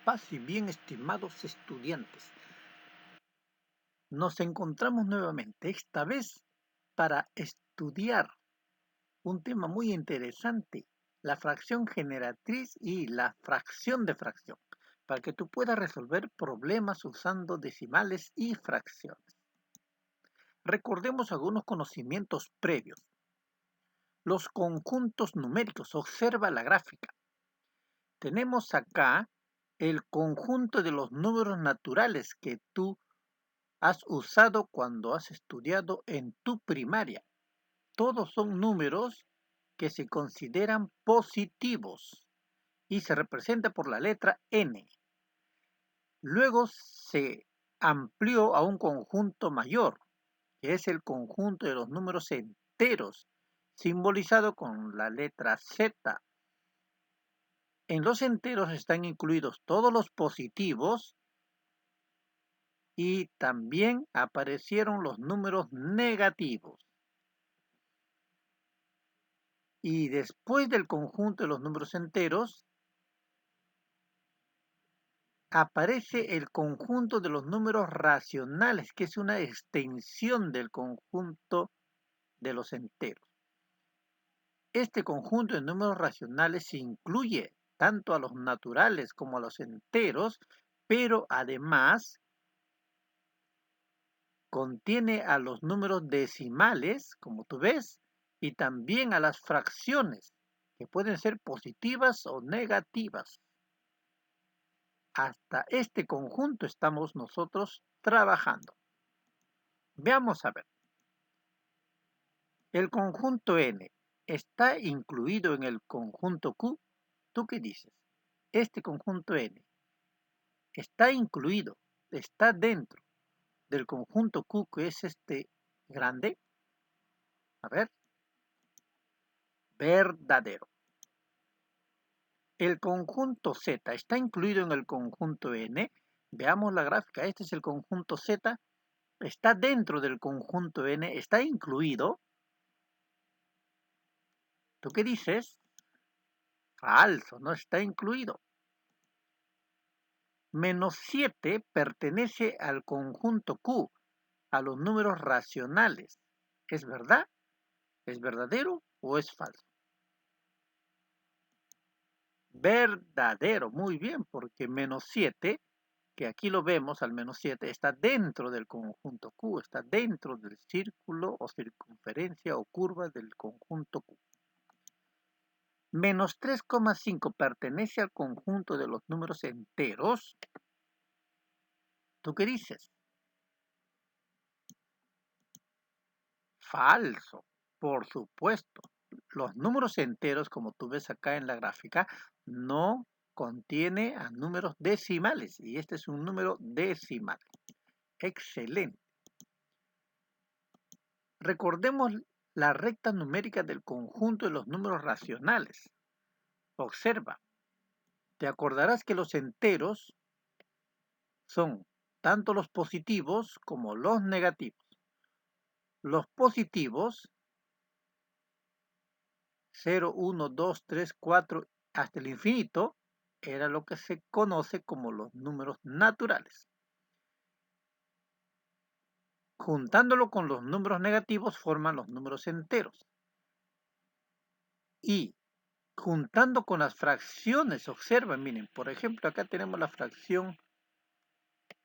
Paz y bien, estimados estudiantes. Nos encontramos nuevamente, esta vez para estudiar un tema muy interesante, la fracción generatriz y la fracción de fracción, para que tú puedas resolver problemas usando decimales y fracciones. Recordemos algunos conocimientos previos. Los conjuntos numéricos, observa la gráfica. Tenemos acá el conjunto de los números naturales que tú has usado cuando has estudiado en tu primaria. Todos son números que se consideran positivos y se representa por la letra n. Luego se amplió a un conjunto mayor, que es el conjunto de los números enteros, simbolizado con la letra z. En los enteros están incluidos todos los positivos y también aparecieron los números negativos. Y después del conjunto de los números enteros, aparece el conjunto de los números racionales, que es una extensión del conjunto de los enteros. Este conjunto de números racionales incluye tanto a los naturales como a los enteros, pero además contiene a los números decimales, como tú ves, y también a las fracciones, que pueden ser positivas o negativas. Hasta este conjunto estamos nosotros trabajando. Veamos a ver. El conjunto N está incluido en el conjunto Q. ¿Tú qué dices? Este conjunto N está incluido, está dentro del conjunto Q, que es este grande. A ver. Verdadero. El conjunto Z está incluido en el conjunto N. Veamos la gráfica. Este es el conjunto Z. Está dentro del conjunto N. Está incluido. ¿Tú qué dices? Falso, no está incluido. Menos 7 pertenece al conjunto Q, a los números racionales. ¿Es verdad? ¿Es verdadero o es falso? Verdadero, muy bien, porque menos 7, que aquí lo vemos al menos 7, está dentro del conjunto Q, está dentro del círculo o circunferencia o curva del conjunto Q. Menos 3,5 pertenece al conjunto de los números enteros. ¿Tú qué dices? Falso, por supuesto. Los números enteros, como tú ves acá en la gráfica, no contiene a números decimales y este es un número decimal. Excelente. Recordemos la recta numérica del conjunto de los números racionales. Observa, te acordarás que los enteros son tanto los positivos como los negativos. Los positivos 0, 1, 2, 3, 4 hasta el infinito era lo que se conoce como los números naturales. Juntándolo con los números negativos forman los números enteros. Y juntando con las fracciones, observen, miren, por ejemplo, acá tenemos la fracción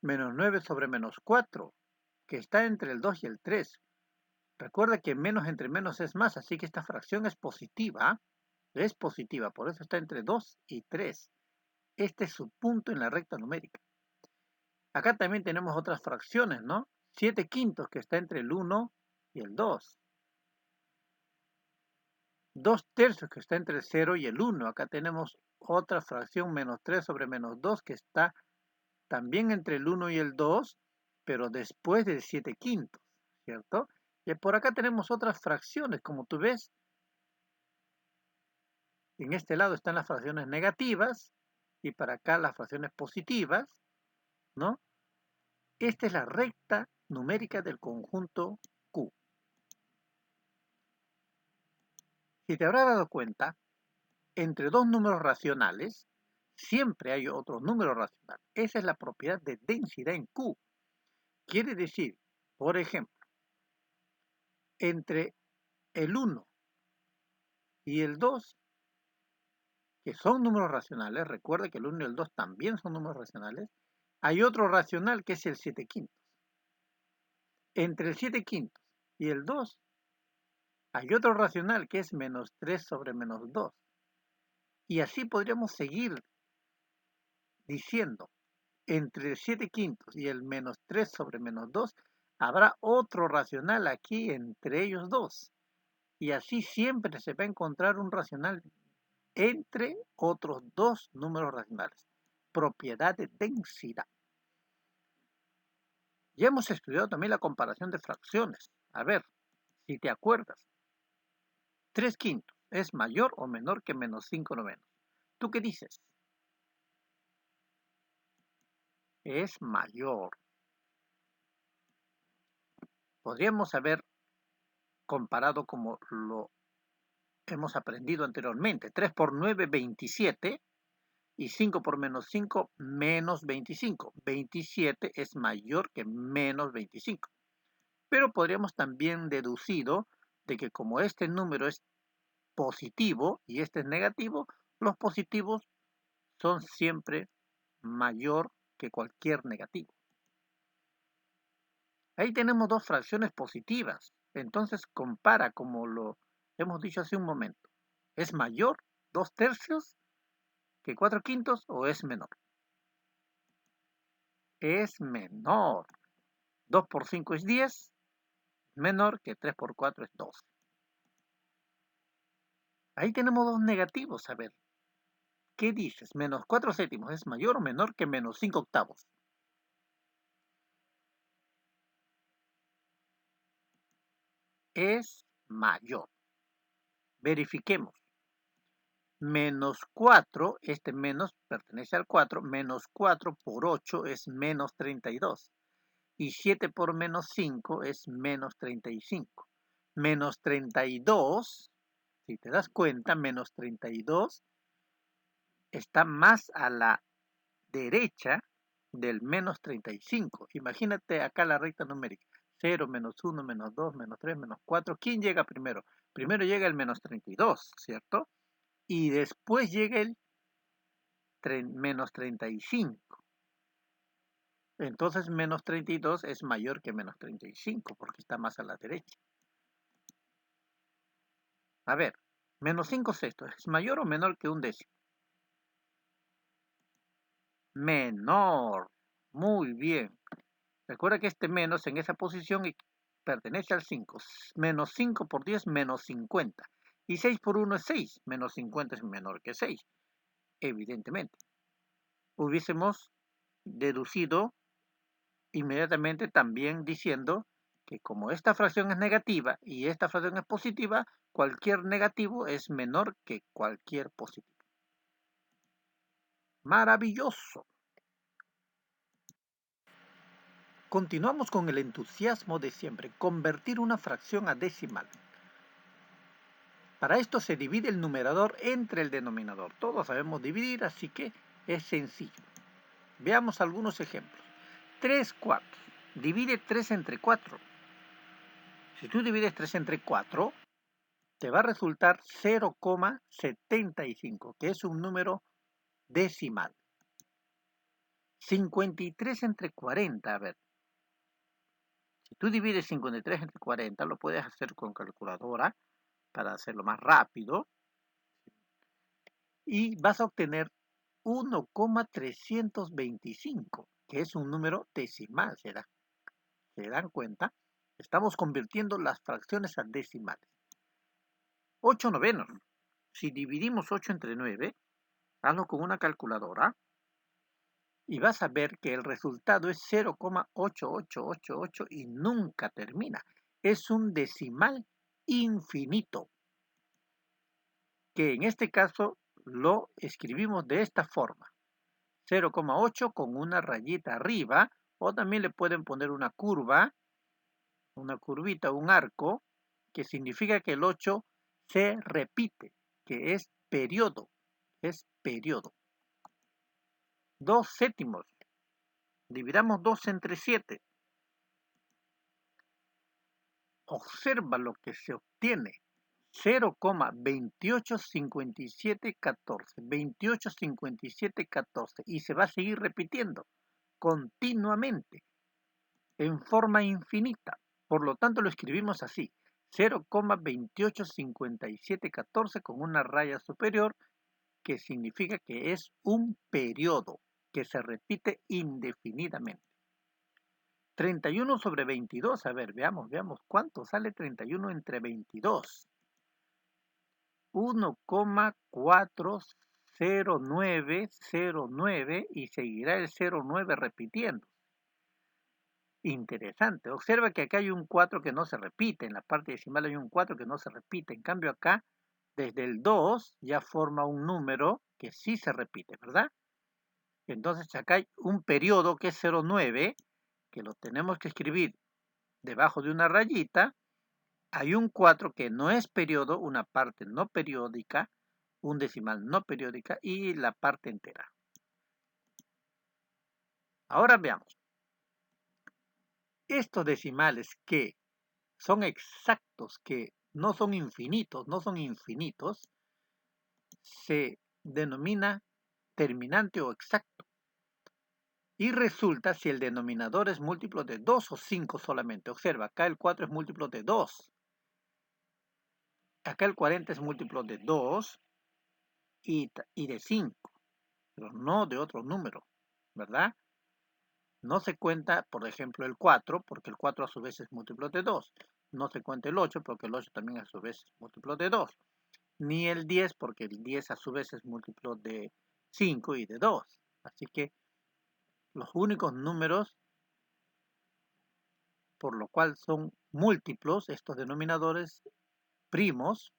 menos 9 sobre menos 4, que está entre el 2 y el 3. Recuerda que menos entre menos es más, así que esta fracción es positiva, por eso está entre 2 y 3. Este es su punto en la recta numérica. Acá también tenemos otras fracciones, ¿no? 7 quintos, que está entre el 1 y el 2. 2 tercios, que está entre el 0 y el 1. Acá tenemos otra fracción, menos 3 sobre menos 2, que está también entre el 1 y el 2, pero después del 7 quintos, ¿cierto? Y por acá tenemos otras fracciones, como tú ves. En este lado están las fracciones negativas y para acá las fracciones positivas, ¿no? Esta es la recta numérica del conjunto Q. Si te habrás dado cuenta, entre dos números racionales siempre hay otro número racional. Esa es la propiedad de densidad en Q. Quiere decir, por ejemplo, entre el 1 y el 2, que son números racionales, recuerda que el 1 y el 2 también son números racionales, hay otro racional que es el 7 quintos. Entre el 7 quintos y el 2 hay otro racional que es menos 3 sobre menos 2. Y así podríamos seguir diciendo, entre el 7 quintos y el menos 3 sobre menos 2, habrá otro racional aquí entre ellos dos. Y así siempre se va a encontrar un racional entre otros dos números racionales. Propiedad de densidad. Ya hemos estudiado también la comparación de fracciones. A ver, si te acuerdas, 3 quintos es mayor o menor que menos 5 novenos. ¿Tú qué dices? Es mayor. Podríamos haber comparado como lo hemos aprendido anteriormente. 3 por 9, 27. Y 5 por menos 5, menos 25. 27 es mayor que menos 25. Pero podríamos también deducido de que como este número es positivo y este es negativo, los positivos son siempre mayor que cualquier negativo. Ahí tenemos dos fracciones positivas. Entonces compara como lo hemos dicho hace un momento. ¿Es mayor 2 tercios que 4 quintos o es menor? Es menor. 2 por 5 es 10, menor que 3 por 4 es 12. Ahí tenemos dos negativos. A ver, ¿qué dices? Menos 4 séptimos es mayor o menor que menos 5 octavos. Es mayor. Verifiquemos. Menos 4, este menos pertenece al 4, menos 4 por 8 es menos 32. Y 7 por menos 5 es menos 35. Menos 32, si te das cuenta, menos 32 está más a la derecha del menos 35. Imagínate acá la recta numérica. 0, menos 1, menos 2, menos 3, menos 4. ¿Quién llega primero? Primero llega el menos 32, ¿cierto? Y después llega el menos 35. Entonces menos 32 es mayor que menos 35 porque está más a la derecha. A ver, menos 5 sextos, ¿es mayor o menor que un décimo? Menor. Muy bien. Recuerda que este menos en esa posición pertenece al 5. Menos 5 por 10, menos 50. Y 6 por 1 es 6. Menos 50 es menor que 6. Evidentemente. Hubiésemos deducido inmediatamente también diciendo que como esta fracción es negativa y esta fracción es positiva, cualquier negativo es menor que cualquier positivo. Maravilloso. Continuamos con el entusiasmo de siempre, convertir una fracción a decimal. Para esto se divide el numerador entre el denominador. Todos sabemos dividir, así que es sencillo. Veamos algunos ejemplos. 3 cuartos. Divide 3 entre 4. Si tú divides 3 entre 4, te va a resultar 0,75, que es un número decimal. 53 entre 40, a ver. Si tú divides 53 entre 40, lo puedes hacer con calculadora para hacerlo más rápido. Y vas a obtener 1,325, que es un número decimal. ¿Se dan cuenta? Estamos convirtiendo las fracciones a decimales. 8 novenos. Si dividimos 8 entre 9, hazlo con una calculadora y vas a ver que el resultado es 0,8888 y nunca termina. Es un decimal infinito, que en este caso lo escribimos de esta forma. 0,8 con una rayita arriba, o también le pueden poner una curva, una curvita, un arco, que significa que el 8 se repite, que es periodo, es periodo. 2 séptimos. Dividamos 2 entre 7. Observa lo que se obtiene. 0,285714. 285714. Y se va a seguir repitiendo continuamente en forma infinita. Por lo tanto, lo escribimos así. 0,285714 con una raya superior, que significa que es un periodo que se repite indefinidamente. 31 sobre 22, a ver, veamos, ¿cuánto sale 31 entre 22? 1,40909 y seguirá el 09 repitiendo. Interesante. Observa que acá hay un 4 que no se repite, en la parte decimal hay un 4 que no se repite. En cambio acá, desde el 2 ya forma un número que sí se repite, ¿verdad? Entonces acá hay un periodo que es 09, que lo tenemos que escribir debajo de una rayita. Hay un 4 que no es periodo, una parte no periódica, un decimal no periódica y la parte entera. Ahora veamos. Estos decimales que son exactos, que no son infinitos, se denomina terminante o exacto. Y resulta si el denominador es múltiplo de 2 o 5 solamente. Observa, acá el 4 es múltiplo de 2. Acá el 40 es múltiplo de 2 y de 5, pero no de otro número, ¿verdad? No se cuenta, por ejemplo, el 4, porque el 4 a su vez es múltiplo de 2. No se cuenta el 8, porque el 8 también a su vez es múltiplo de 2. Ni el 10, porque el 10 a su vez es múltiplo de 5 y de 2. Así que los únicos números por lo cual son múltiplos estos denominadores primos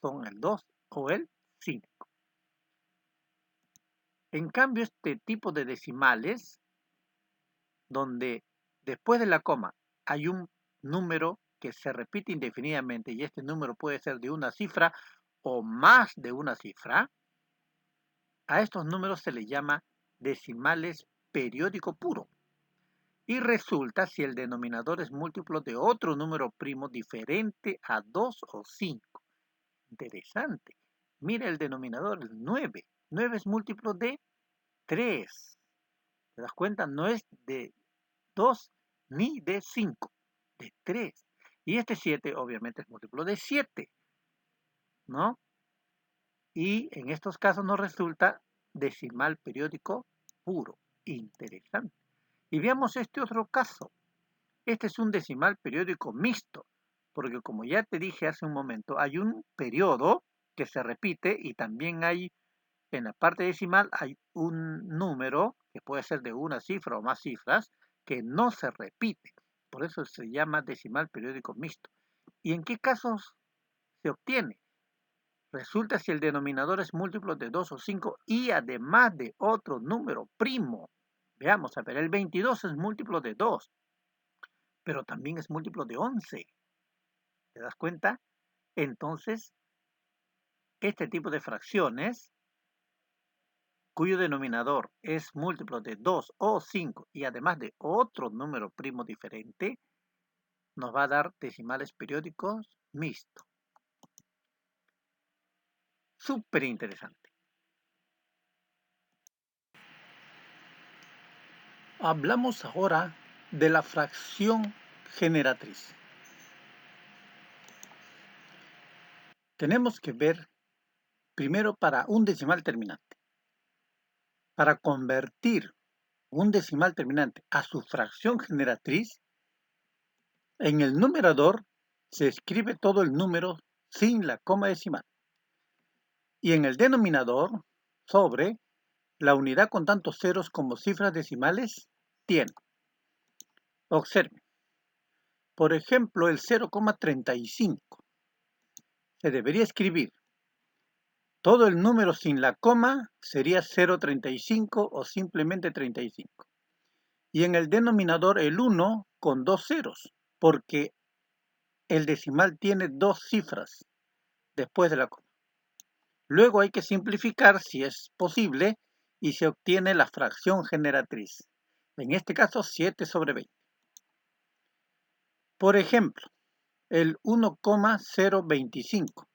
son el 2 o el 5. En cambio, este tipo de decimales, donde después de la coma hay un número que se repite indefinidamente y este número puede ser de una cifra o más de una cifra, a estos números se les llama decimales periódico puro. Y resulta si el denominador es múltiplo de otro número primo diferente a 2 o 5. Interesante. Mira el denominador, el 9. 9 es múltiplo de 3. ¿Te das cuenta? No es de 2 ni de 5, de 3. Y este 7 obviamente es múltiplo de 7, ¿no? Y en estos casos nos resulta decimal periódico puro. Interesante. Y veamos este otro caso. Este es un decimal periódico mixto, porque como ya te dije hace un momento, hay un periodo que se repite y también hay, en la parte decimal, hay un número que puede ser de una cifra o más cifras que no se repite. Por eso se llama decimal periódico mixto. ¿Y en qué casos se obtiene? Resulta si el denominador es múltiplo de 2 o 5 y además de otro número primo. Veamos, a ver, el 22 es múltiplo de 2, pero también es múltiplo de 11. ¿Te das cuenta? Entonces, este tipo de fracciones, cuyo denominador es múltiplo de 2 o 5 y además de otro número primo diferente, nos va a dar decimales periódicos mixtos. Súper interesante. Hablamos ahora de la fracción generatriz. Tenemos que ver primero para un decimal terminante. Para convertir un decimal terminante a su fracción generatriz, en el numerador se escribe todo el número sin la coma decimal. Y en el denominador, sobre, la unidad con tantos ceros como cifras decimales tiene. Observe. Por ejemplo, el 0,35. Se debería escribir. Todo el número sin la coma sería 0,35 o simplemente 35. Y en el denominador el 1 con dos ceros, porque el decimal tiene dos cifras después de la coma. Luego hay que simplificar, si es posible, y se obtiene la fracción generatriz. En este caso, 7/20. Por ejemplo, el 1,025.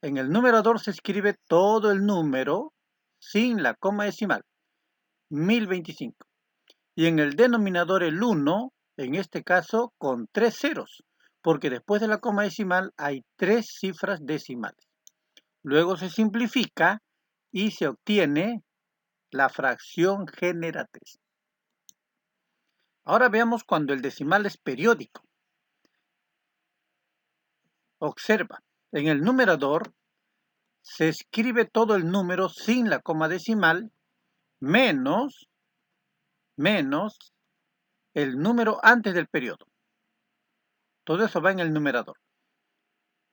En el numerador se escribe todo el número sin la coma decimal, 1025. Y en el denominador el 1, en este caso con 3 ceros, porque después de la coma decimal hay 3 cifras decimales. Luego se simplifica y se obtiene la fracción generatriz. Ahora veamos cuando el decimal es periódico. Observa, en el numerador se escribe todo el número sin la coma decimal menos el número antes del periodo. Todo eso va en el numerador.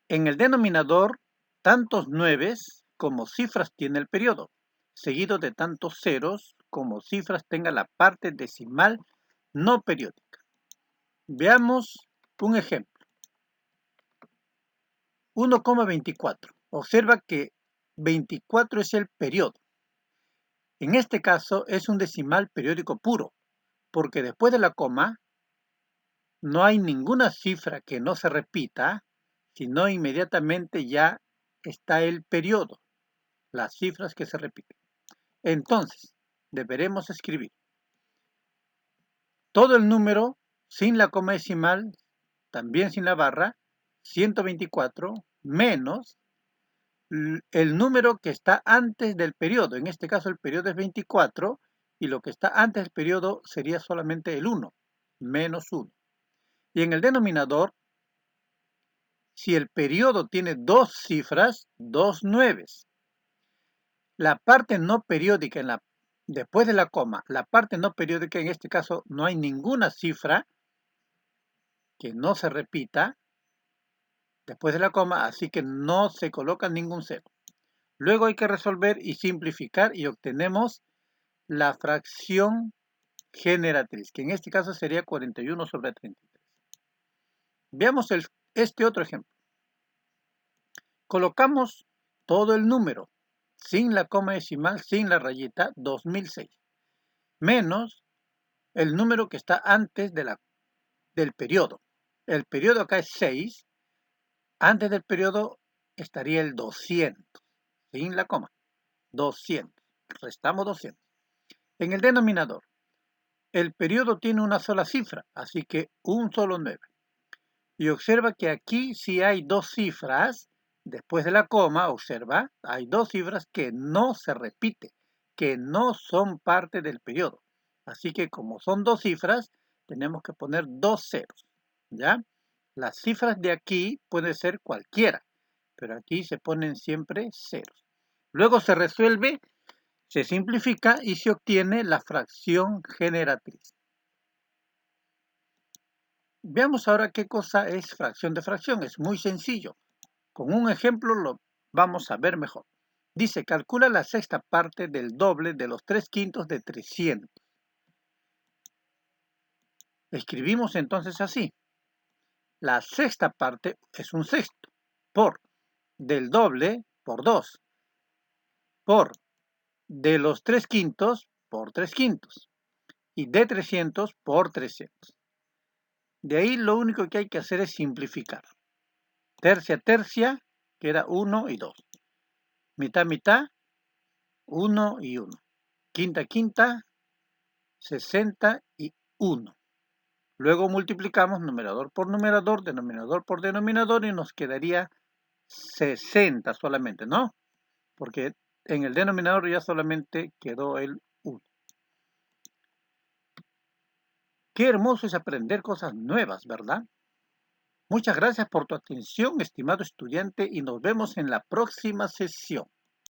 En el denominador, tantos nueves como cifras tiene el periodo, seguido de tantos ceros como cifras tenga la parte decimal no periódica. Veamos un ejemplo. 1,24. Observa que 24 es el periodo. En este caso es un decimal periódico puro, porque después de la coma no hay ninguna cifra que no se repita, sino inmediatamente ya está el periodo, las cifras que se repiten. Entonces, deberemos escribir todo el número sin la coma decimal, también sin la barra, 124 menos el número que está antes del periodo. En este caso el periodo es 24 y lo que está antes del periodo sería solamente el 1, menos 1. Y en el denominador, si el periodo tiene dos cifras, dos nueves. La parte no periódica después de la coma, la parte no periódica en este caso no hay ninguna cifra que no se repita después de la coma, así que no se coloca ningún cero. Luego hay que resolver y simplificar y obtenemos la fracción generatriz, que en este caso sería 41/33. Veamos este otro ejemplo. Colocamos todo el número, sin la coma decimal, sin la rayita, 2006, menos el número que está antes del periodo. El periodo acá es 6, antes del periodo estaría el 200, sin la coma, 200, restamos 200. En el denominador, el periodo tiene una sola cifra, así que un solo 9. Y observa que aquí sí hay dos cifras, después de la coma, observa, hay dos cifras que no se repiten, que no son parte del periodo. Así que como son dos cifras, tenemos que poner dos ceros, ¿ya? Las cifras de aquí pueden ser cualquiera, pero aquí se ponen siempre ceros. Luego se resuelve, se simplifica y se obtiene la fracción generatriz. Veamos ahora qué cosa es fracción de fracción. Es muy sencillo. Con un ejemplo lo vamos a ver mejor. Dice, calcula la sexta parte del doble de los 3/5 de 300. Escribimos entonces así. La sexta parte es un sexto. Por del doble por 2. Por de los 3/5 por 3/5. Y de 300 por 300. De ahí lo único que hay que hacer es simplificar. Tercia, tercia, queda 1 y 2. Mitad, mitad, 1 y 1. Quinta, quinta, 61. Luego multiplicamos numerador por denominador y nos quedaría 60 solamente, ¿no? Porque en el denominador ya solamente quedó el 1. Qué hermoso es aprender cosas nuevas, ¿verdad? Muchas gracias por tu atención, estimado estudiante, y nos vemos en la próxima sesión.